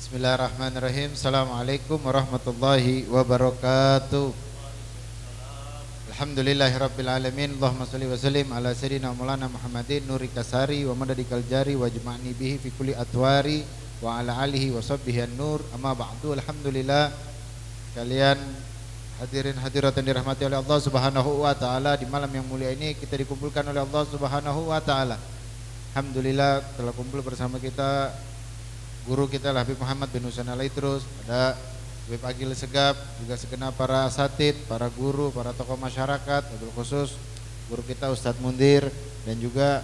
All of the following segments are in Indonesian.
Bismillahirrahmanirrahim. Assalamualaikum warahmatullahi wabarakatuh. Alhamdulillahirabbil alamin. Allahumma shalli wa sallim ala sayyidina Maulana Muhammadin nuri kasari wa madadikal jari wa jma'ni bihi fi kulli atwari wa ala alihi wa sahbihi an-nur. Amma ba'du. Alhamdulillah, kalian hadirin hadirat yang dirahmati oleh Allah Subhanahu wa taala, di malam yang mulia ini kita dikumpulkan oleh Allah Subhanahu wa taala. Alhamdulillah telah kumpul bersama kita guru kita Habib Muhammad bin Husain Al-Idrus, ada Habib Agil Segaf, juga segenap para asatid, para guru, para tokoh masyarakat, wabil khusus guru kita Ustadz Mundir, dan juga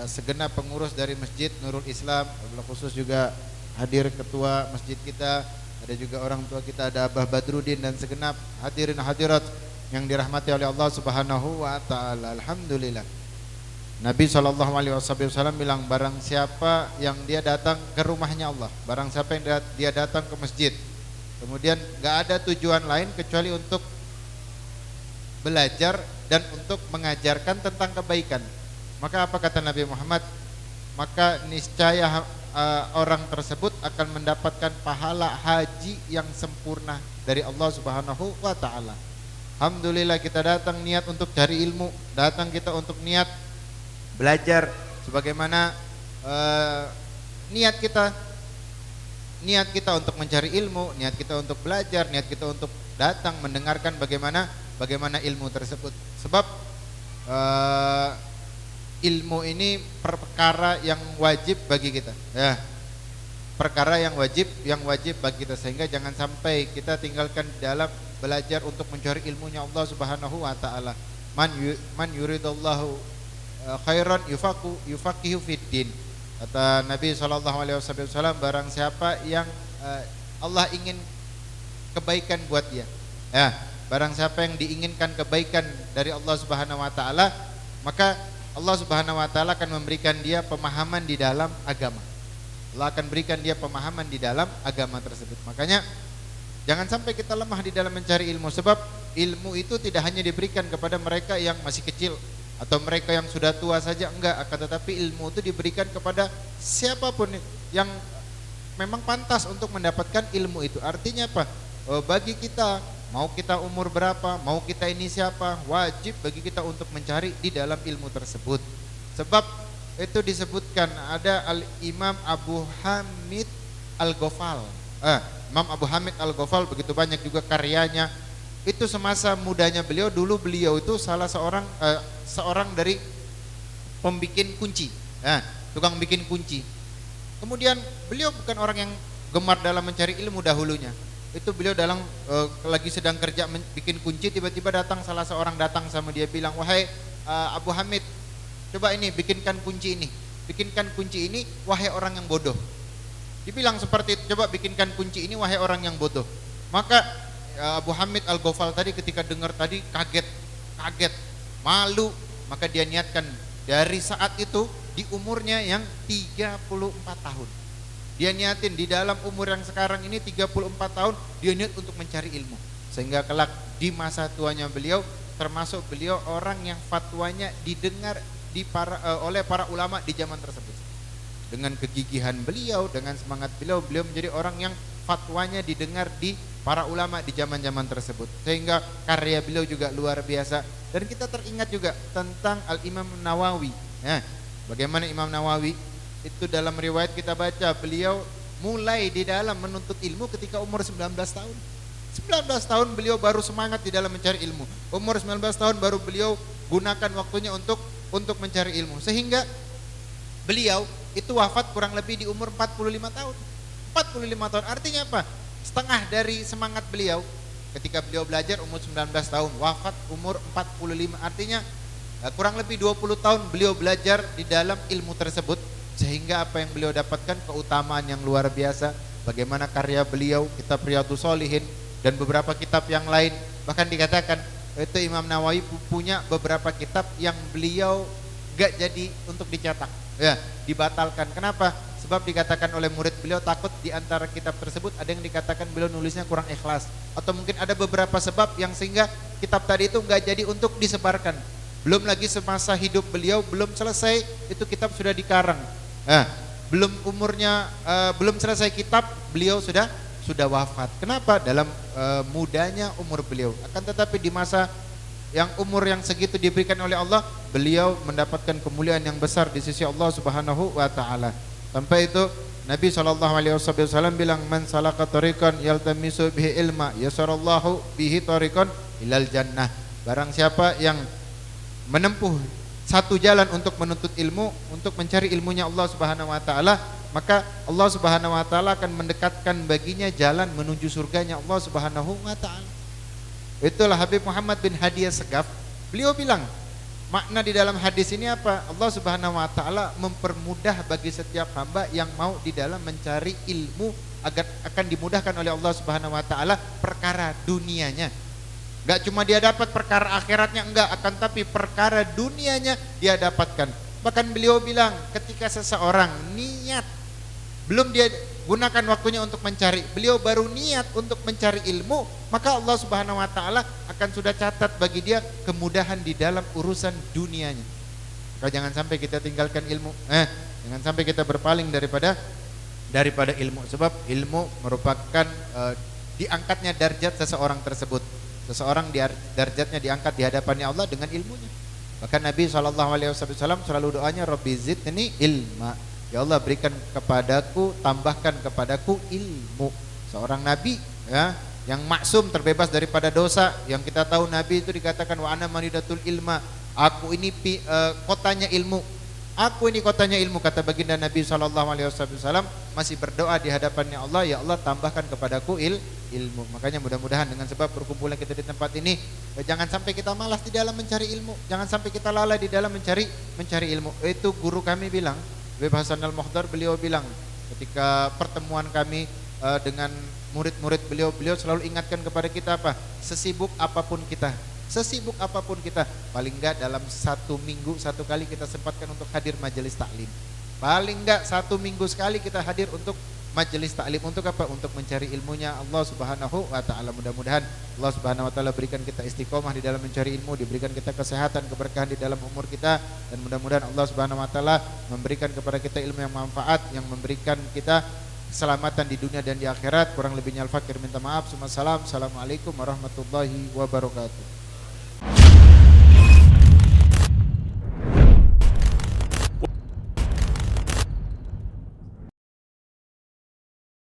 segenap pengurus dari Masjid Nurul Islam, wabil khusus juga hadir ketua masjid kita, ada juga orang tua kita, ada Abah Badrudin, dan segenap hadirin hadirat yang dirahmati oleh Allah Subhanahu wa taala. Alhamdulillah. Nabi SAW bilang, barang siapa yang dia datang ke rumahnya Allah, barang siapa yang dia datang ke masjid, kemudian gak ada tujuan lain kecuali untuk belajar dan untuk mengajarkan tentang kebaikan, maka apa kata Nabi Muhammad? Maka niscaya orang tersebut akan mendapatkan pahala haji yang sempurna dari Allah Subhanahu wa taala. Alhamdulillah, kita datang niat untuk cari ilmu, datang kita untuk niat belajar, sebagaimana niat kita untuk mencari ilmu, niat kita untuk belajar, niat kita untuk datang mendengarkan bagaimana ilmu tersebut. Sebab ilmu ini perkara yang wajib bagi kita, ya, perkara yang wajib bagi kita, sehingga jangan sampai kita tinggalkan dalam belajar untuk mencari ilmunya Allah Subhanahu wa taala. Man yuridullahu khairan yufaqihu fiddin. Kata Nabi SAW, barang siapa yang Allah ingin kebaikan buat dia, ya, barang siapa yang diinginkan kebaikan dari Allah Subhanahu wa taala, maka Allah Subhanahu wa taala akan memberikan dia pemahaman di dalam agama. Allah akan berikan dia pemahaman di dalam agama tersebut. Makanya jangan sampai kita lemah di dalam mencari ilmu, sebab ilmu itu tidak hanya diberikan kepada mereka yang masih kecil atau mereka yang sudah tua saja, enggak, akan tetapi ilmu itu diberikan kepada siapapun yang memang pantas untuk mendapatkan ilmu itu. Artinya apa? Bagi kita, mau kita umur berapa, mau kita ini siapa, wajib bagi kita untuk mencari di dalam ilmu tersebut. Sebab itu disebutkan ada Al-Imam Abu Hamid Al-Ghafal. Imam Abu Hamid Al-Ghafal begitu banyak juga karyanya. Itu semasa mudanya beliau, dulu beliau itu salah seorang dari pembikin kunci, tukang bikin kunci. Kemudian beliau bukan orang yang gemar dalam mencari ilmu dahulunya. Itu beliau dalam lagi sedang kerja bikin kunci, tiba-tiba datang salah seorang datang sama dia, bilang, wahai Abu Hamid, coba ini bikinkan kunci ini, wahai orang yang bodoh. Dibilang seperti itu, coba bikinkan kunci ini, wahai orang yang bodoh. Maka Abu Hamid Al-Ghafal tadi ketika dengar tadi kaget, malu, maka dia niatkan dari saat itu di umurnya yang 34 tahun. Dia niatin di dalam umur yang sekarang ini 34 tahun, dia niat untuk mencari ilmu. Sehingga kelak di masa tuanya beliau, termasuk beliau orang yang fatwanya didengar oleh para ulama di zaman tersebut. Dengan kegigihan beliau, dengan semangat beliau menjadi orang yang fatwanya didengar di para ulama di zaman-zaman tersebut, sehingga karya beliau juga luar biasa. Dan kita teringat juga tentang Al-Imam Nawawi, ya, bagaimana Imam Nawawi itu dalam riwayat kita baca, beliau mulai di dalam menuntut ilmu ketika umur 19 tahun. 19 tahun beliau baru semangat di dalam mencari ilmu. Umur 19 tahun baru beliau gunakan waktunya untuk mencari ilmu, sehingga beliau itu wafat kurang lebih di umur 45 tahun. 45 tahun artinya apa? Setengah dari semangat beliau ketika beliau belajar umur 19 tahun, wafat umur 45, artinya kurang lebih 20 tahun beliau belajar di dalam ilmu tersebut, sehingga apa yang beliau dapatkan keutamaan yang luar biasa. Bagaimana karya beliau, kitab Riyadhus Shalihin dan beberapa kitab yang lain, bahkan dikatakan itu Imam Nawawi punya beberapa kitab yang beliau gak jadi untuk dicetak, ya, dibatalkan. Kenapa? Sebab dikatakan oleh murid beliau, takut di antara kitab tersebut ada yang dikatakan beliau nulisnya kurang ikhlas, atau mungkin ada beberapa sebab yang sehingga kitab tadi itu enggak jadi untuk disebarkan. Belum lagi semasa hidup beliau belum selesai itu kitab sudah dikarang. belum umurnya belum selesai kitab beliau sudah wafat. Kenapa? Dalam mudanya umur beliau. Akan tetapi di masa yang umur yang segitu diberikan oleh Allah, beliau mendapatkan kemuliaan yang besar di sisi Allah Subhanahu wa taala. Sampai itu Nabi SAW bilang, man salaka tariqan yaltamisu bihi ilma yasarallahu bihi tariqan ilal jannah. Barang siapa yang menempuh satu jalan untuk menuntut ilmu, untuk mencari ilmunya Allah Subhanahu wa taala, maka Allah Subhanahu wa taala akan mendekatkan baginya jalan menuju surganya Allah Subhanahu wa taala. Itulah Habib Muhammad bin Hadi Assegaf. Beliau bilang, makna di dalam hadis ini apa? Allah Subhanahu wa taala mempermudah bagi setiap hamba yang mau di dalam mencari ilmu agar akan dimudahkan oleh Allah Subhanahu wa taala perkara dunianya. Enggak cuma dia dapat perkara akhiratnya, enggak, akan tapi perkara dunianya dia dapatkan. Bahkan beliau bilang, ketika seseorang niat, belum dia gunakan waktunya untuk mencari, beliau baru niat untuk mencari ilmu, maka Allah Subhanahu wa taala akan sudah catat bagi dia kemudahan di dalam urusan dunianya. Maka jangan sampai kita tinggalkan ilmu, jangan sampai kita berpaling daripada ilmu, sebab ilmu merupakan diangkatnya derajat seseorang tersebut. Seseorang derajatnya diangkat di hadapannya Allah dengan ilmunya. Bahkan Nabi SAW selalu doanya, Rabbi zidni ilma, ya Allah berikan kepadaku, tambahkan kepadaku ilmu. Seorang Nabi ya, yang maksum terbebas daripada dosa, yang kita tahu Nabi itu dikatakan wa ana manidatul ilma, aku ini kotanya ilmu. Aku ini kotanya ilmu, kata baginda Nabi SAW, masih berdoa di hadapannya Allah, ya Allah tambahkan kepadaku ilmu. Makanya mudah-mudahan dengan sebab berkumpulnya kita di tempat ini, jangan sampai kita malas di dalam mencari ilmu, jangan sampai kita lalai di dalam mencari ilmu. Itu guru kami bilang, Habib Hasan Al-Muhdar, beliau bilang ketika pertemuan kami dengan murid-murid beliau selalu ingatkan kepada kita apa? Sesibuk apapun kita, paling enggak dalam satu minggu satu kali kita sempatkan untuk hadir majelis taklim. Paling enggak satu minggu sekali kita hadir untuk majelis taklim. Untuk apa? Untuk mencari ilmunya Allah Subhanahu wa taala. Mudah-mudahan Allah Subhanahu wa taala berikan kita istiqomah di dalam mencari ilmu, diberikan kita kesehatan, keberkahan di dalam umur kita, dan mudah-mudahan Allah Subhanahu wa taala memberikan kepada kita ilmu yang manfaat, yang memberikan kita keselamatan di dunia dan di akhirat. Kurang lebihnya al-fakir minta maaf. Assalamualaikum warahmatullahi wabarakatuh.